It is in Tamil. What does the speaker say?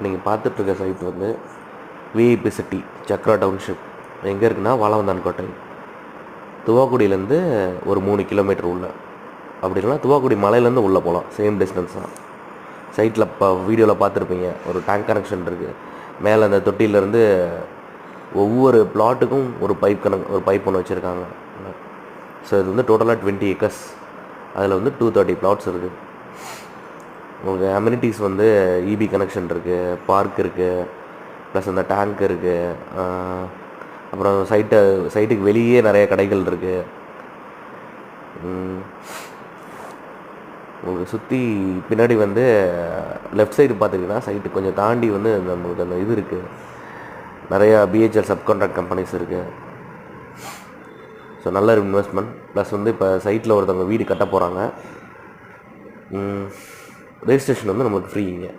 நீங்கள் பார்த்துட்ருக்க சைட் வந்து விஐபி சிட்டி சக்ரா டவுன்ஷிப். எங்கே இருக்குன்னா வாழவந்தான்கோட்டை. துவாக்குடியிலேருந்து ஒரு 3 கிலோமீட்டர் உள்ள, அப்படி இல்லைனா துவாக்குடி மலையிலேருந்து உள்ளே போகலாம். சேம் டிஸ்டன்ஸ் தான். சைட்டில் இப்போ வீடியோவில் பார்த்துருப்பீங்க, ஒரு டேங்க் கனெக்ஷன் இருக்குது. மேலே அந்த தொட்டியிலேருந்து ஒவ்வொரு பிளாட்டுக்கும் ஒரு பைப் ஒன்று வச்சுருக்காங்க. ஸோ இது வந்து டோட்டலாக 20 ஏக்கர்ஸ். அதில் வந்து 230 பிளாட்ஸ் இருக்குது. உங்களுக்கு அம்யூனிட்டிஸ் வந்து இபி கனெக்ஷன் இருக்குது, பார்க் இருக்குது, ப்ளஸ் அந்த டேங்க் இருக்குது. அப்புறம் சைட்டுக்கு வெளியே நிறைய கடைகள் இருக்குது. உங்களுக்கு சுற்றி பின்னாடி வந்து லெஃப்ட் சைடு பார்த்திங்கன்னா சைட்டு கொஞ்சம் தாண்டி வந்து நம்மளுக்கு அந்த இது இருக்குது, நிறையா பிஹெச்எல் சப்கான்ட்ராக்ட் கம்பெனிஸ் இருக்குது. ஸோ நல்ல ஒரு இன்வெஸ்ட்மெண்ட். ப்ளஸ் வந்து இப்போ சைட்டில் ஒருத்தவங்க வீடு கட்ட போகிறாங்க. ரெஜிஸ்ட்ரேஷன் வந்து நம்மளுக்கு ஃப்ரீங்க.